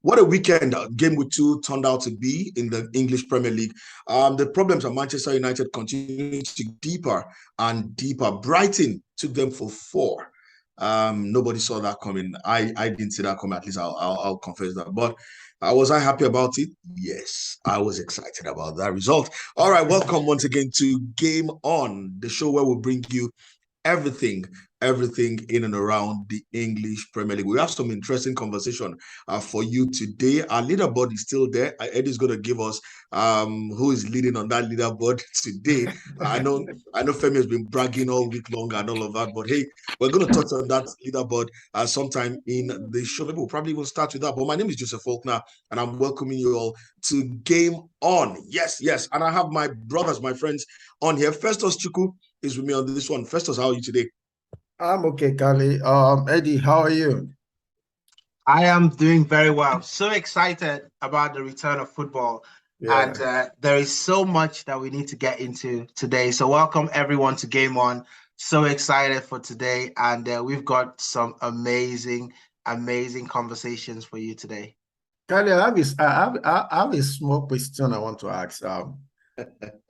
What a weekend game week 2 turned out to be in the English Premier League. The problems of Manchester United continue to go deeper and deeper. Brighton took them for 4. Nobody saw that coming. I didn't see that coming. At least I'll confess that. But was I happy about it? Yes, I was excited about that result. All right, welcome once again to Game On, the show where we bring you everything in and around the English Premier League. We have some interesting conversation for you today. Our leaderboard is still there. Eddie's going to give us who is leading on that leaderboard today. I know Femi has been bragging all week long and all of that, but hey, we're going to touch on that leaderboard sometime in the show. Maybe we'll probably will start with that. But my name is Joseph Faulkner, and I'm welcoming you all to Game On. Yes, and I have my brothers, my friends on here. Festus Chuku is with me on this one. Festus, how are you today? I'm okay, Kali. Eddie, how are you? I am doing very well. So excited about the return of football. Yeah. And there is so much that we need to get into today. So welcome everyone to Game On. So excited for today. And we've got some amazing conversations for you today. Kali, I have a small question I want to ask.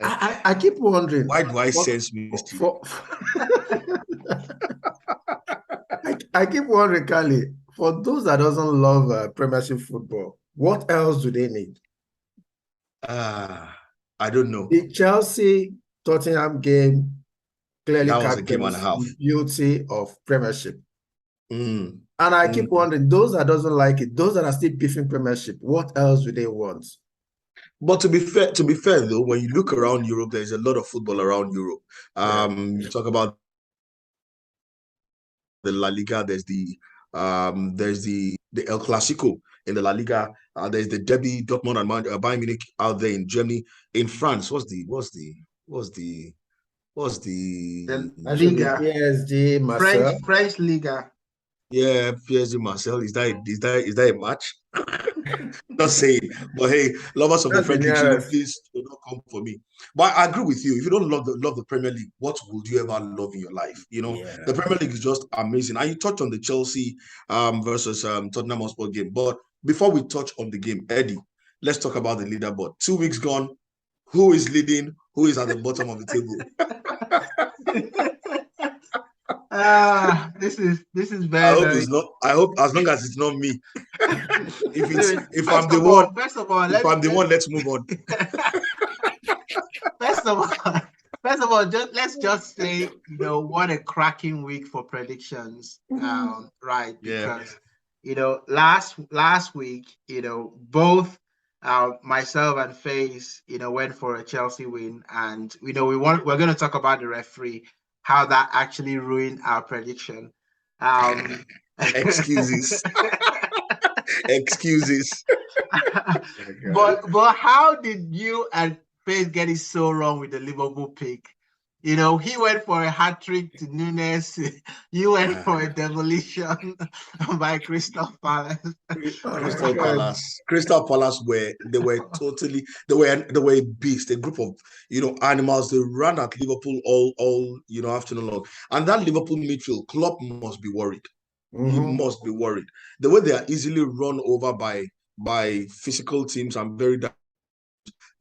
I keep wondering. Why do I sense mystery? I keep wondering, Kali, for those that doesn't love Premiership football, what else do they need? I don't know. The Chelsea-Tottenham game clearly was a game and a half. The beauty of Premiership. And I keep wondering, those that doesn't like it, those that are still beefing Premiership, what else do they want? But to be fair though, when you look around Europe, there's a lot of football around Europe. You talk about the La Liga, there's the El Clasico in the La Liga, there's the Derby, Dortmund and Bayern Munich out there in Germany. In France, what's the Liga? PSG, Marseille. French Liga. Yeah, PSG, Marseille. Is that a match? Not saying, but hey, lovers of the French League, please do not come for me. But I agree with you. If you don't love the Premier League, what would you ever love in your life? The Premier League is just amazing. And you touched on the Chelsea versus Tottenham Hotspur game. But before we touch on the game, Eddie, let's talk about the leaderboard. 2 weeks gone. Who is leading? Who is at the bottom of the table? This is very. I hope as long as it's not me. if I'm the one, let's move on. First of all, let's just say, what a cracking week for predictions, right? Because last week, both myself and FaZe, went for a Chelsea win, and we're going to talk about the referee, how that actually ruined our prediction. Excuses. But how did you and FaZe get it so wrong with the Liverpool pick? He went for a hat-trick to Nunes. You went for a demolition by Crystal Palace. Crystal Palace were a beast, a group of animals. They ran at Liverpool all afternoon long. And that Liverpool midfield, Klopp must be worried. He must be worried. The way they are easily run over by physical teams and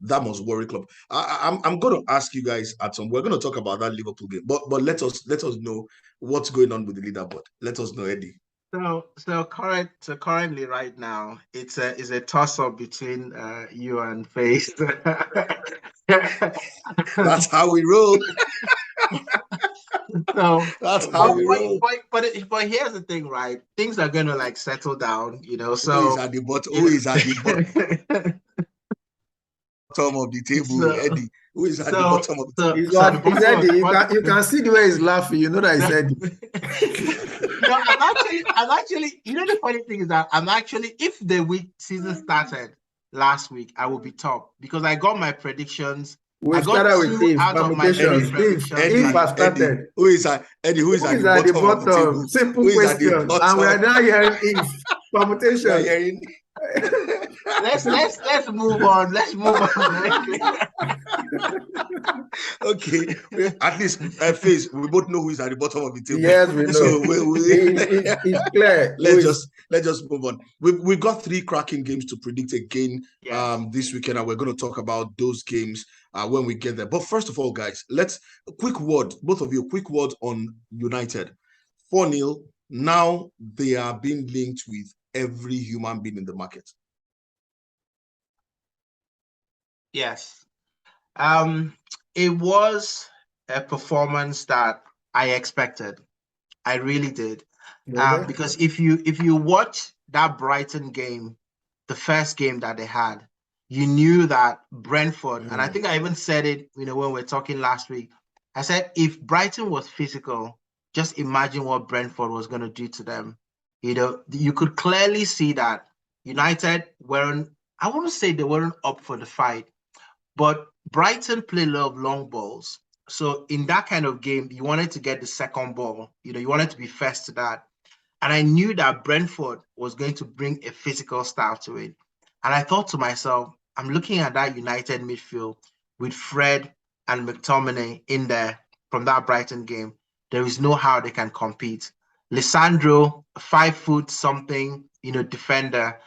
that must worry Klopp. I'm going to ask you guys we're going to talk about that Liverpool game, but let us know what's going on with the leaderboard. Let us know, Eddie. So currently right now it's a toss-up between you and FaZe. That's how we roll. So that's how we roll. But here's the thing, right? Things are going to settle down, So who is at the bottom? Bottom of the table, Eddie. Who is at the bottom of the table? It's Eddie. You can see the way he's laughing. You know that it's Eddie. No, I'm actually. The funny thing is that if the season started last week, I would be top because I got my predictions. We started with Steve. Steve has started. Who is at the bottom? Simple question. And we are now hearing if. permutation. Let's move on. Let's move on. Okay, at least face we both know who is at the bottom of the table. Yes, we know. So it's clear. Let's just move on. We've got 3 cracking games to predict again this weekend, and we're going to talk about those games when we get there. But first of all, guys, a quick word, both of you, quick word on United. 4-0. Now they are being linked with every human being in the market. Yes. It was a performance that I expected. I really did. Really? Because if you watch that Brighton game, the first game that they had, you knew that Brentford, and I think I even said it, when we were talking last week, I said, if Brighton was physical, just imagine what Brentford was going to do to them. You could clearly see that United weren't, I want to say they weren't up for the fight, but Brighton play a lot of long balls. So in that kind of game, you wanted to get the second ball. You wanted to be first to that. And I knew that Brentford was going to bring a physical style to it. And I thought to myself, I'm looking at that United midfield with Fred and McTominay in there from that Brighton game. There is no how they can compete. Lisandro, 5 foot something, defender,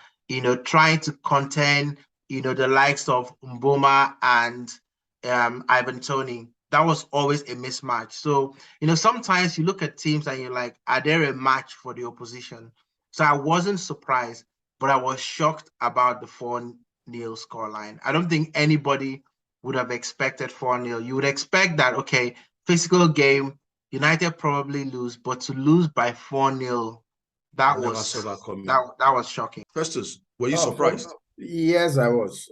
trying to contain, the likes of Mboma and Ivan Toney. That was always a mismatch. So, sometimes you look at teams and you're like, are there a match for the opposition? So I wasn't surprised, but I was shocked about the 4-0 scoreline. I don't think anybody would have expected 4-0. You would expect that, okay, physical game, United probably lose, but to lose by 4-0, that was shocking. Festus, were you surprised? Yes, I was.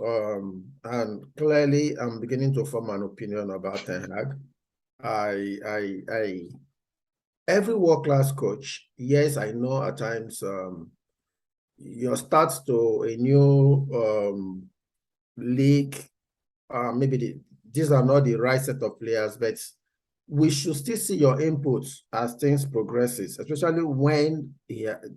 And clearly, I'm beginning to form an opinion about Ten Hag. Every world-class coach, yes, I know at times your start to a new league, maybe these are not the right set of players, but we should still see your inputs as things progresses, especially when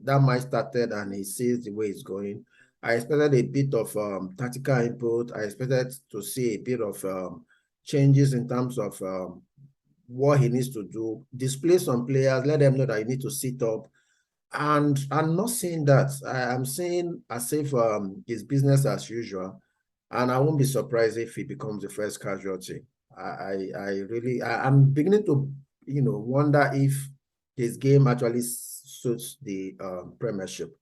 that match started and he sees the way it's going. I expected a bit of tactical input. I expected to see a bit of changes in terms of what he needs to do, display some players, let them know that you need to sit up. And I'm not saying that. I'm saying as if it's business as usual. And I won't be surprised if he becomes the first casualty. I'm beginning to, wonder if his game actually suits the Premiership,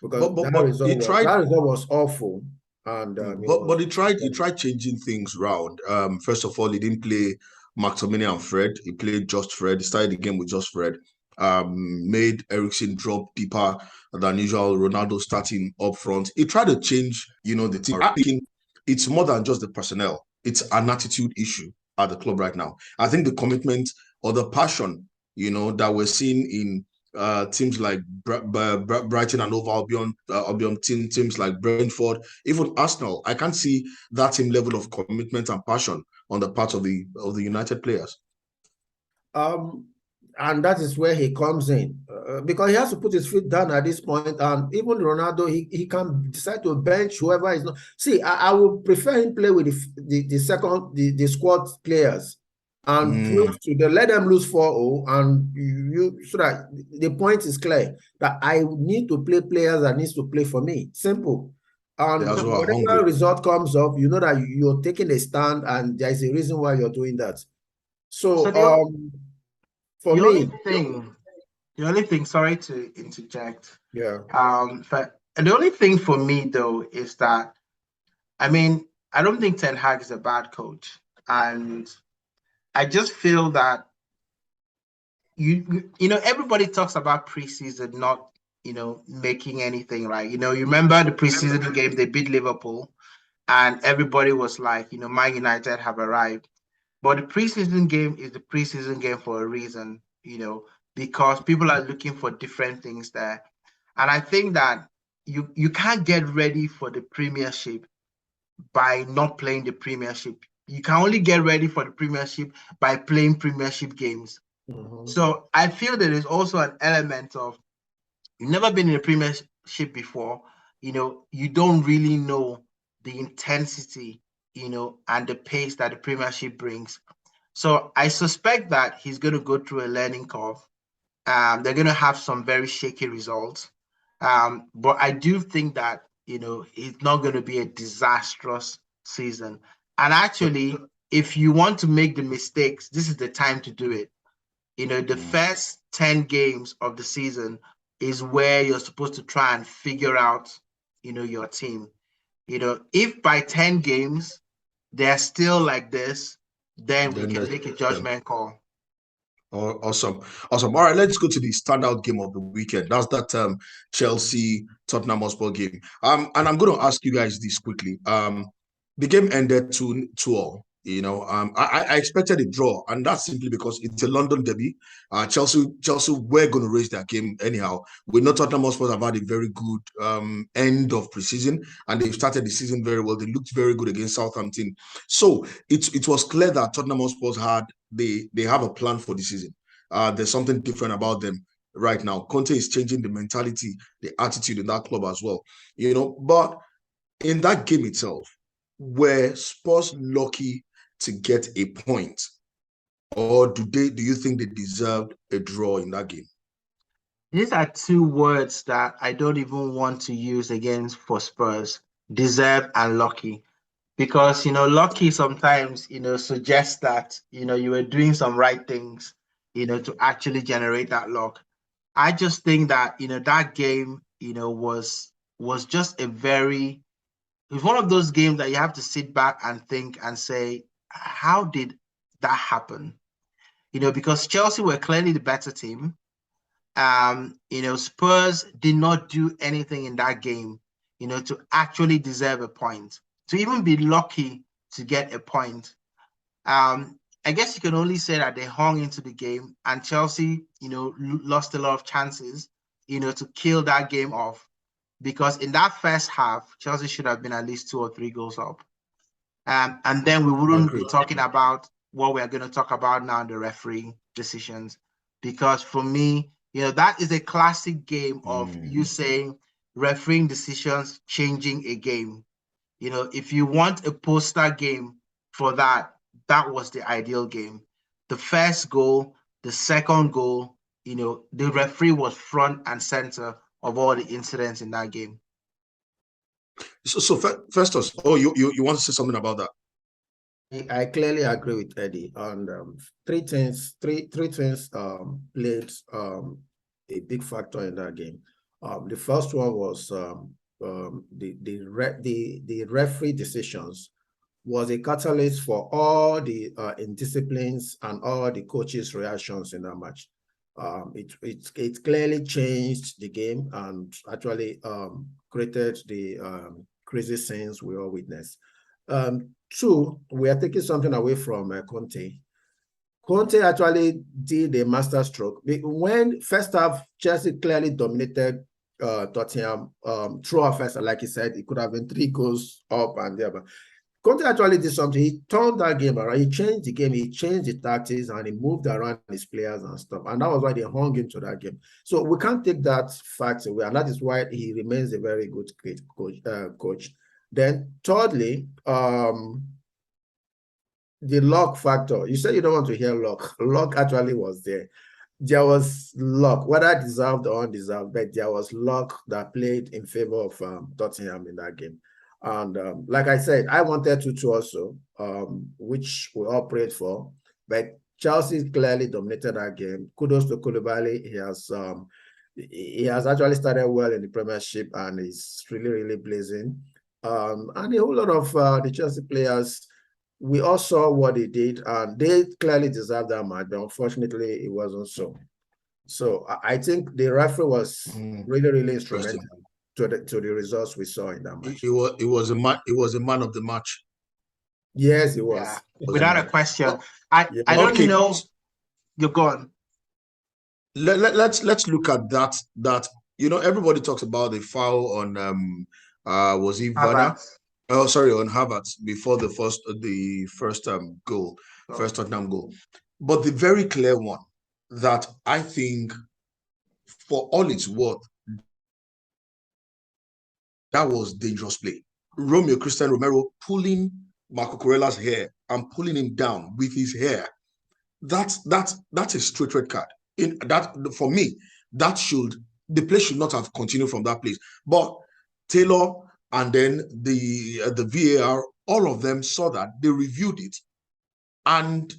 because that result was awful. And but he tried changing things around. First of all, he didn't play McTominay and Fred. He played just Fred. He started the game with just Fred. Made Eriksen drop deeper than usual. Ronaldo starting up front. He tried to change, the team. I think it's more than just the personnel. It's an attitude issue at the club right now. I think the commitment or the passion, that we're seeing in teams like Brighton and Hove Albion, teams like Brentford, even Arsenal. I can't see that same level of commitment and passion on the part of the United players. And that is where he comes in, because he has to put his feet down at this point. And even Ronaldo, he can decide to bench whoever is not. See, I would prefer him play with the squad players and let them lose 4-0, and so that the point is clear that I need to play players that needs to play for me. Simple. And whatever result comes up, you know that you're taking a stand, and there is a reason why you're doing that. So for me, the only thing, sorry to interject. Yeah. And the only thing for me though is that, I don't think Ten Hag is a bad coach, and I just feel that everybody talks about preseason not making anything right. You remember the preseason game they beat Liverpool, and everybody was like, Man United have arrived. But the preseason game is the preseason game for a reason, because people are looking for different things there. And I think that you can't get ready for the Premiership by not playing the Premiership. You can only get ready for the Premiership by playing Premiership games. So I feel there is also an element of, you've never been in the Premiership before, you don't really know the intensity, and the pace that the Premiership brings. So I suspect that he's going to go through a learning curve. They're going to have some very shaky results. But I do think that, it's not going to be a disastrous season. And actually, if you want to make the mistakes, this is the time to do it. The first 10 games of the season is where you're supposed to try and figure out, your team. If by 10 games they're still like this, then we can make a judgment call. Oh, awesome. Awesome. All right, let's go to the standout game of the weekend. That's that Chelsea Tottenham Hotspur game. And I'm going to ask you guys this quickly. The game ended 2-2. I expected a draw, and that's simply because it's a London derby. Chelsea were going to raise their game anyhow. We know Tottenham Hotspur have had a very good end of preseason, and they've started the season very well. They looked very good against Southampton. So it was clear that Tottenham Hotspur they have a plan for the season. There's something different about them right now. Conte is changing the mentality, the attitude in that club as well. But in that game itself, were Spurs lucky to get a point, or do you think they deserved a draw in that game? These are two words that I don't even want to use against for Spurs: deserve and lucky. Because, lucky sometimes, suggests that, you were doing some right things, to actually generate that luck. I just think that, that game, was just it was one of those games that you have to sit back and think and say, how did that happen? Because Chelsea were clearly the better team. Spurs did not do anything in that game, to actually deserve a point, to even be lucky to get a point. I guess you can only say that they hung into the game, and Chelsea, lost a lot of chances, to kill that game off, because in that first half, Chelsea should have been at least 2 or 3 goals up. And then we wouldn't be talking about what we're going to talk about now, the referee decisions. Because for me, that is a classic game of you saying refereeing decisions changing a game. If you want a poster game for that, that was the ideal game. The first goal, the second goal, the referee was front and center of all the incidents in that game. So Festus, you want to say something about that? I clearly agree with Eddie on three things played a big factor in that game. The first one was the referee decisions was a catalyst for all the indisciplines and all the coaches' reactions in that match. It clearly changed the game and actually created the crazy scenes we all witnessed. Two, we are taking something away from Conte. Conte actually did a master stroke. When first half, Chelsea clearly dominated Tottenham through our first, like he said, it could have been 3 goals up and there. But Conte actually did something. He turned that game around. He changed the game. He changed the tactics and he moved around his players and stuff. And that was why they hung into that game. So we can't take that fact away. And that is why he remains a very good coach. Then thirdly, the luck factor. You said you don't want to hear luck. Luck actually was there. There was luck, whether deserved or undeserved, but there was luck that played in favor of Tottenham in that game. And like I said, I wanted to also, which we all prayed for, but Chelsea clearly dominated that game. Kudos to Koulibaly. He has actually started well in the Premiership and is really, really blazing. And a whole lot of the Chelsea players, we all saw what they did, and they clearly deserved that match, but unfortunately, it wasn't so. So I think the referee was really, really instrumental to the results we saw in that match. It was a man of the match. Yes, it was. Yeah, without a question. I don't know. You're gone. Let's look at that. Everybody talks about the foul on was it Werner? Oh, sorry, on Havertz before the first goal, first Tottenham goal. But the very clear one that I think, for all its worth, That was dangerous play. Christian Romero pulling Marco Curella's hair and pulling him down with his hair. That's a straight red card. In that, for me, the play should not have continued from that place. But Taylor and then the VAR, all of them saw that, they reviewed it and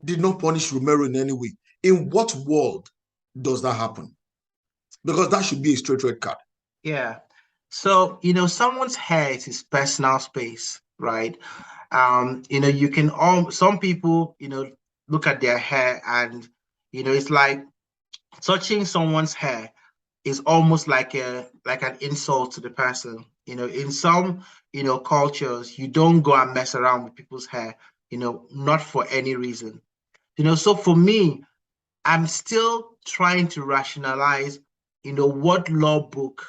did not punish Romero in any way. In what world does that happen? Because that should be a straight red card. Yeah. So, someone's hair is his personal space, right? You can some people, look at their hair and, it's like touching someone's hair is almost like an insult to the person. In some, cultures, you don't go and mess around with people's hair, not for any reason. So for me, I'm still trying to rationalize, what law book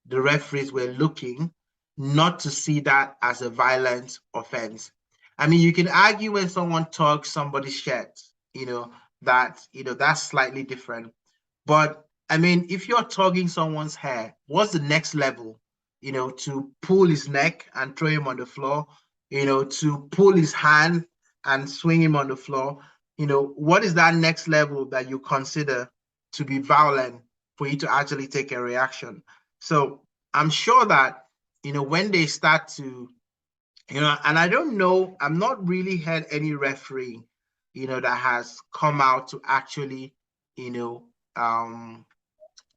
the referees were looking not to see that as a violent offense. I mean, you can argue when someone tugs somebody's shirt, that's slightly different. But I mean, if you're tugging someone's hair, what's the next level? To pull his neck and throw him on the floor, to pull his hand and swing him on the floor. What is that next level that you consider to be violent for you to actually take a reaction? So I'm sure that, when they start to, and I don't know, I'm not really heard any referee, that has come out to actually,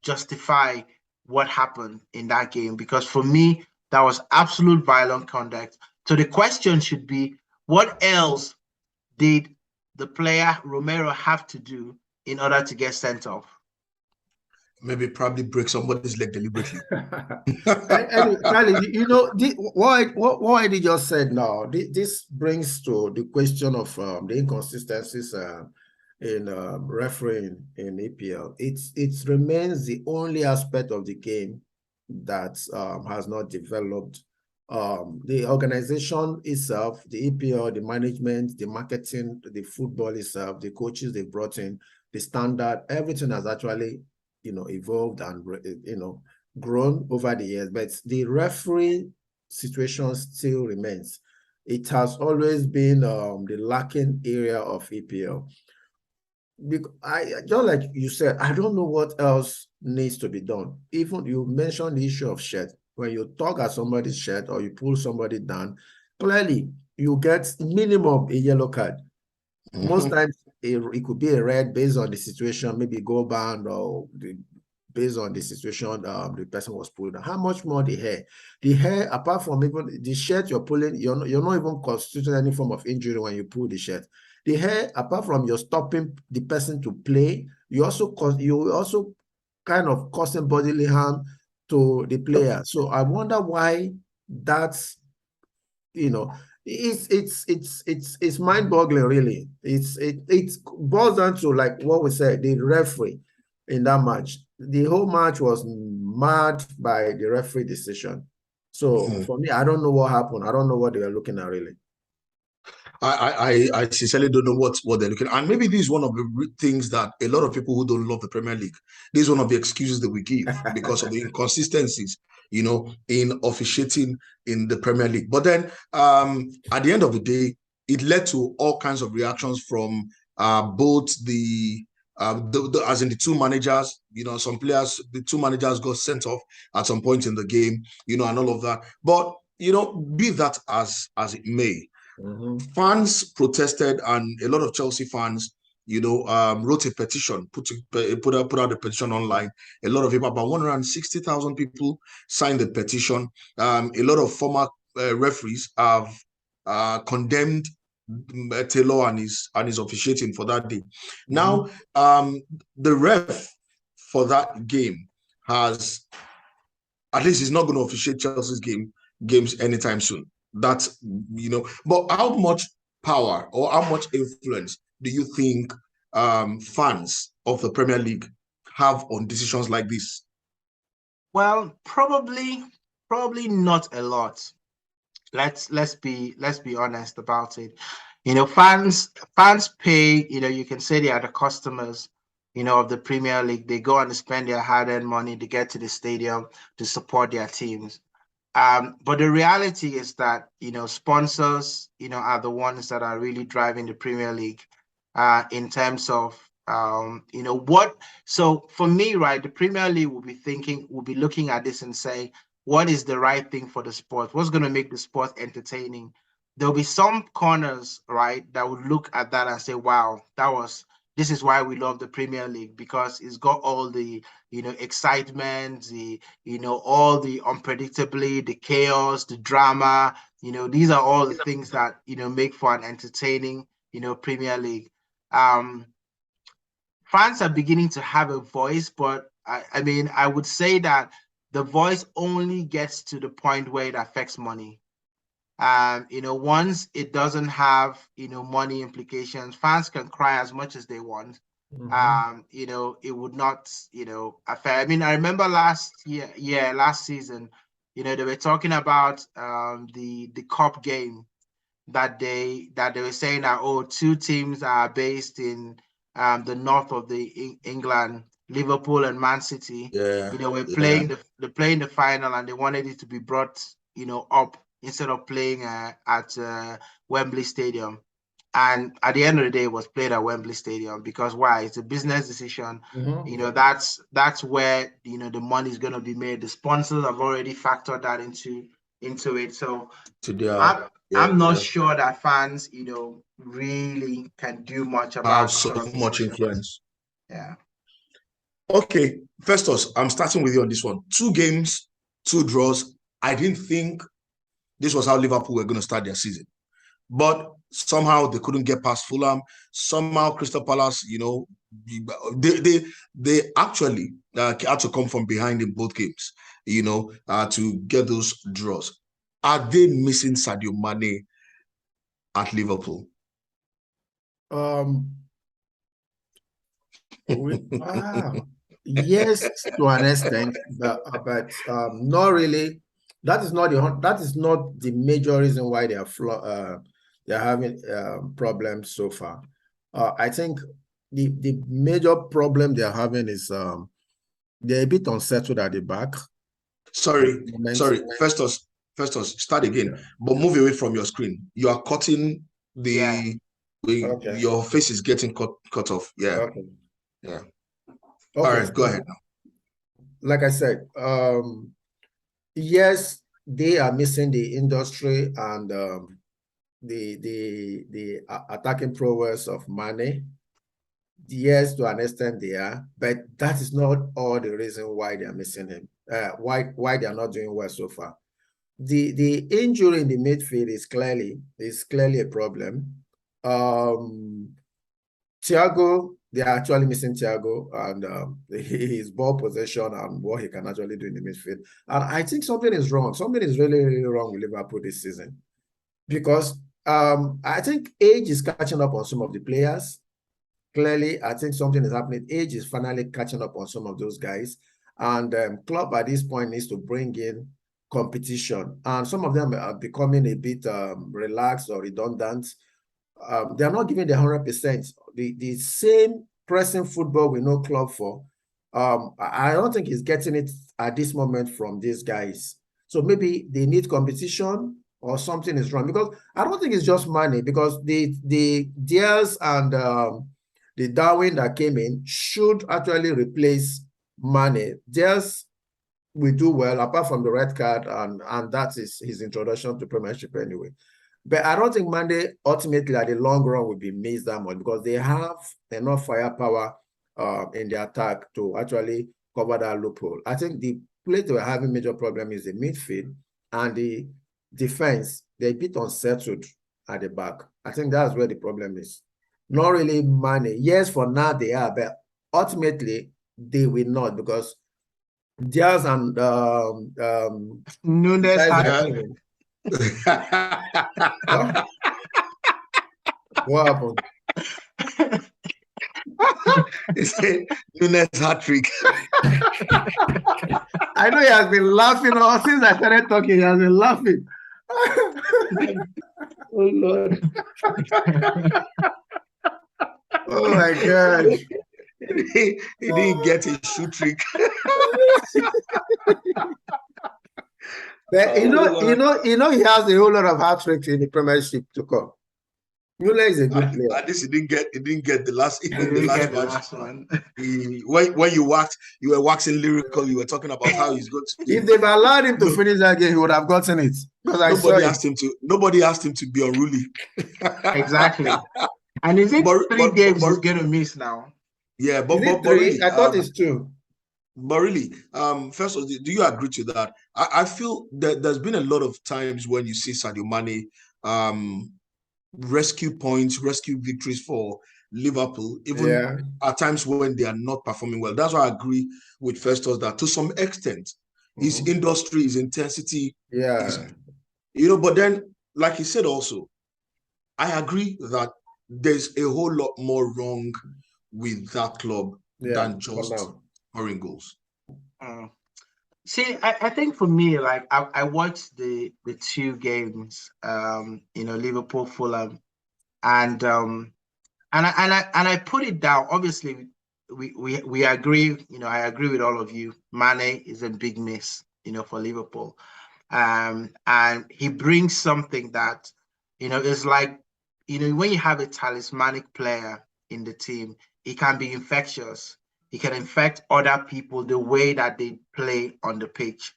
justify what happened in that game. Because for me, that was absolute violent conduct. So the question should be, what else did the player Romero have to do in order to get sent off? Maybe probably break somebody's leg deliberately. And Charlie, what I just said now, this brings to the question of the inconsistencies in refereeing in EPL. It remains the only aspect of the game that has not developed. The organization itself, the EPL, the management, the marketing, the football itself, the coaches they brought in, the standard, everything has actually, evolved and, grown over the years. But the referee situation still remains. It has always been the lacking area of EPL. Because just like you said, I don't know what else needs to be done. Even you mentioned the issue of shirt. When you tug at somebody's shirt or you pull somebody down, clearly you get minimum a yellow card. Most times it could be a red based on the situation, maybe goal band or based on the situation the person was pulled down. How much more the hair? The hair, apart from even the shirt you're pulling, you're not even constituting any form of injury when you pull the shirt. The hair, apart from you're stopping the person to play, you also kind of causing bodily harm to the player. So I wonder why that's, it's mind-boggling, really. It boils down to, like what we said, the referee in that match. The whole match was marred by the referee decision. So for me, I don't know what happened. I don't know what they were looking at, really. I sincerely don't know what they're looking at. And maybe this is one of the things that a lot of people who don't love the Premier League, this is one of the excuses that we give because of the inconsistencies, in officiating in the Premier League. But then at the end of the day, it led to all kinds of reactions from both as in the two managers, some players, the two managers got sent off at some point in the game, and all of that. But, be that as it may, fans protested, and a lot of Chelsea fans, wrote a petition, put out a petition online. A lot of people, about 160,000 people signed the petition. A lot of former referees have condemned Taylor and his officiating for that day. Now, the ref for that game has, at least he's not going to officiate Chelsea's games anytime soon. That's, but how much power or how much influence do you think fans of the Premier League have on decisions like this? Well, probably not a lot. Let's be honest about it. Fans pay, you can say they are the customers, of the Premier League. They go and spend their hard-earned money to get to the stadium to support their teams. But the reality is that, sponsors, are the ones that are really driving the Premier League in terms of, what. So for me, right, the Premier League will be looking at this and say, what is the right thing for the sport? What's going to make the sport entertaining? There'll be some corners, right, that would look at that and say, wow, this is why we love the Premier League, because it's got all the, excitement, all the unpredictably, the chaos, the drama, these are all the things that, make for an entertaining, Premier League. Fans are beginning to have a voice, but I mean, I would say that the voice only gets to the point where it affects money. Once it doesn't have, money implications, fans can cry as much as they want. It would not, affect. I mean, I remember last season, they were talking about the cup game that they were saying that, oh, two teams are based in the north of the England, Liverpool and Man City. Yeah, We're playing the final, and they wanted it to be brought, up instead of playing at Wembley Stadium. And at the end of the day, it was played at Wembley Stadium because why? It's a business decision. That's where the money is going to be made. The sponsors have already factored that into it. So I'm not sure that fans, really can do much about have so much influence. Yeah. Okay, Festus, I'm starting with you on this one. 2 games, 2 draws. I didn't think this was how Liverpool were going to start their season, but somehow they couldn't get past Fulham. Somehow Crystal Palace, they actually had to come from behind in both games, to get those draws. Are they missing Sadio Mane at Liverpool? Yes, to an extent, but not really. That is not the major reason why they are they're having problems so far. I think the major problem they're having is they're a bit unsettled at the back. Sorry, Festus, start again, but move away from your screen. You are cutting your face is getting cut off. Yeah. Okay. Yeah. Okay. All right, go ahead now. Like I said, yes, they are missing the industry and the attacking prowess of Mane. Yes, to an extent they are, but that is not all the reason why they are missing him. Why they are not doing well so far. The injury in the midfield is clearly a problem. Thiago, they are actually missing Thiago and his ball possession and what he can actually do in the midfield. And I think something is wrong. Something is really, really wrong with Liverpool this season. Because I think age is catching up on some of the players. Clearly, I think something is happening. Age is finally catching up on some of those guys. And club at this point needs to bring in competition. And some of them are becoming a bit relaxed or redundant. They're not giving the 100%. The same pressing football we know club for. I don't think he's getting it at this moment from these guys. So maybe they need competition or something is wrong, because I don't think it's just money, because the Diaz and the Darwin that came in should actually replace Mane. Diaz will do well apart from the red card, and that is his introduction to Premiership anyway. But I don't think Mane ultimately at the long run will be missed that much, because they have enough firepower in the attack to actually cover that loophole. I think the place they were having major problem is the midfield and the defense. They're a bit unsettled at the back. I think that's where the problem is. Not really Mane. Yes, for now they are, but ultimately they will not, because Diaz and Nunes. What happened? Nunes hat-trick. I know he has been laughing since I started talking. He has been laughing. Oh Lord. Oh my God. He didn't get a shoe trick. But he has a whole lot of hat tricks in the Premiership to come. Muller is a good player. At least he didn't get the last last one. When you were waxing lyrical, you were talking about how he's going to. If they've allowed him to finish that game, he would have gotten it. Because nobody asked him to be unruly. Exactly. And is it 3 games he's going to miss now? Yeah, but really, I thought it's 2. But really, first of all, do you agree to that? I feel that there's been a lot of times when you see Sadio Mane rescue points, rescue victories for Liverpool, even at times when they are not performing well. That's why I agree with Festus that to some extent, his industry, his intensity, but then, like he said also, I agree that there's a whole lot more wrong with that club than just scoring goals. See, I think for me, like I watched the 2 games, Liverpool, Fulham, and I put it down. Obviously, we agree. I agree with all of you. Mane is a big miss, for Liverpool, and he brings something that, is like, when you have a talismanic player in the team, it can be infectious. He can infect other people the way that they play on the pitch,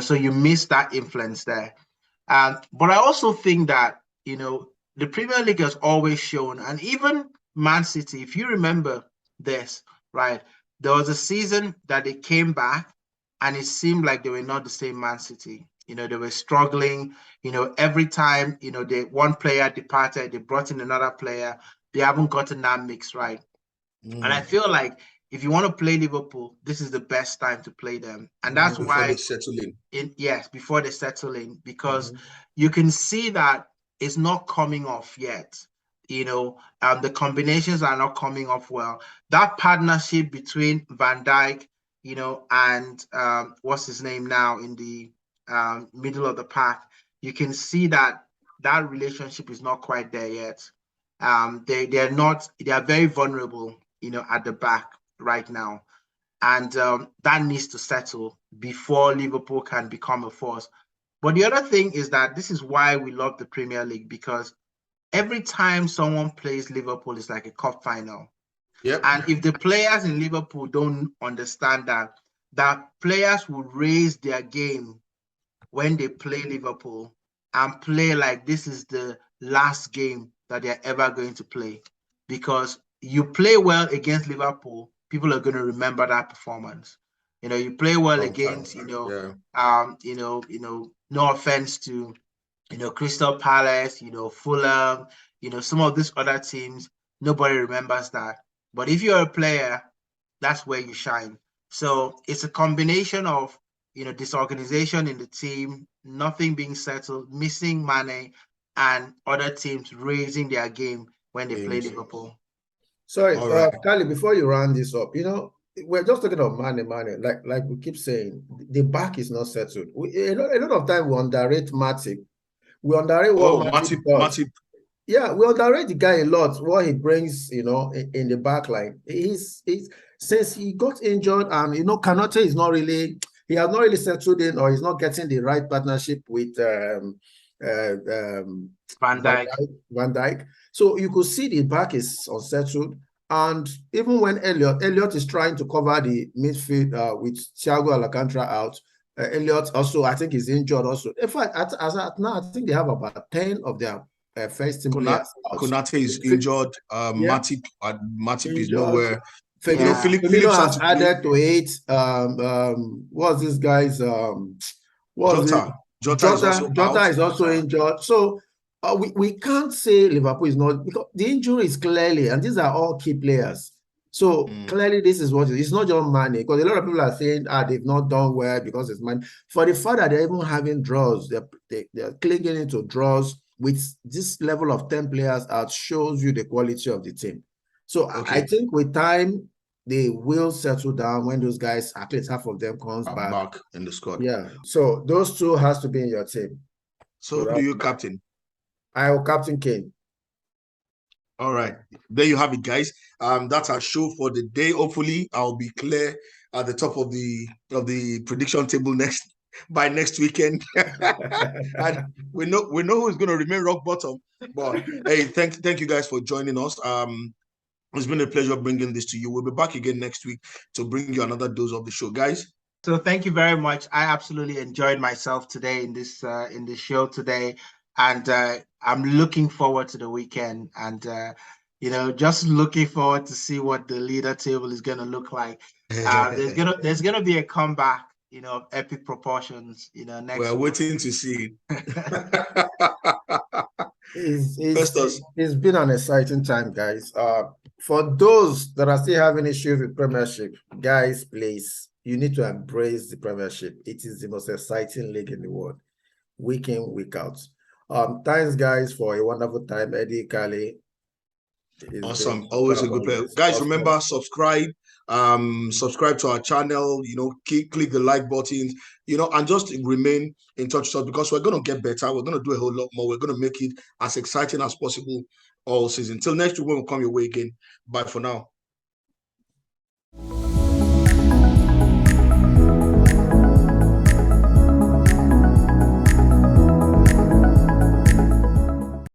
so you miss that influence there. But I also think that, the Premier League has always shown, and even Man City, if you remember this, right, there was a season that they came back and it seemed like they were not the same Man City. They were struggling, every time, one player departed, they brought in another player. They haven't gotten that mix right. And I feel like if you want to play Liverpool, this is the best time to play them. And that's why they settle in. Before they settle in, because you can see that it's not coming off yet. The combinations are not coming off well. That partnership between Van Dijk, and what's his name now in the middle of the pack, you can see that relationship is not quite there yet. They are very vulnerable, at the back right now. And that needs to settle before Liverpool can become a force. But the other thing is that this is why we love the Premier League, because every time someone plays Liverpool, it's like a cup final. Yep. And if the players in Liverpool don't understand that players will raise their game when they play Liverpool and play like this is the last game that they're ever going to play. Because you play well against Liverpool, people are going to remember that performance. You play well against, no offense to, Crystal Palace, Fulham, some of these other teams, nobody remembers that. But if you're a player, that's where you shine. So it's a combination of, disorganization in the team, nothing being settled, missing Mane, and other teams raising their game when they play Liverpool. Sorry, Kali, before you round this up, we're just talking about Mane. Like we keep saying, the back is not settled. A lot of time we underrate Matip. We underrate what Matip does. Yeah, we underrate the guy a lot, what he brings, in the back line. He's since he got injured, and Kanate is not really, he has not really settled in, or he's not getting the right partnership with Van Dijk. So you could see the back is unsettled. And even when Elliot is trying to cover the midfield with Thiago Alcantara out, Elliot also, I think, is injured also. In fact, as at now, I think they have about 10 of their first team players. Konate is injured. Matip is nowhere. Firmino has added to 8. What's this guy's? Jota is also injured. So we can't say Liverpool is not, because the injury is clearly, and these are all key players. So clearly, this is what it's not just Mane, because a lot of people are saying they've not done well because it's Mane. For the fact that they're even having draws, they're clinging into draws with this level of 10 players out, shows you the quality of the team. So I think with time, they will settle down when those guys, at least half of them, comes back in the squad. Yeah. So those 2 has to be in your team. So do you captain? I will captain Kane. All right. There you have it, guys. That's our show for the day. Hopefully, I'll be clear at the top of the prediction table next by next weekend. And we know who's going to remain rock bottom. But hey, thank you guys for joining us. It's been a pleasure bringing this to you. We'll be back again next week to bring you another dose of the show, guys. So thank you very much. I absolutely enjoyed myself today in this show today, and I'm looking forward to the weekend, and just looking forward to see what the leader table is going to look like. There's gonna be a comeback, of epic proportions, next We're week. waiting to see it. It's been an exciting time, guys. For those that are still having issues with Premiership, guys, please, you need to embrace the Premiership. It is the most exciting league in the world, week in, week out. Thanks, guys, for a wonderful time. Eddie, Kali. Awesome. Always a good player. Guys, remember, subscribe to our channel, click the like button, and just remain in touch with us, because we're going to get better. We're going to do a whole lot more. We're going to make it as exciting as possible all season. Till next week when we come your way again. Bye for now.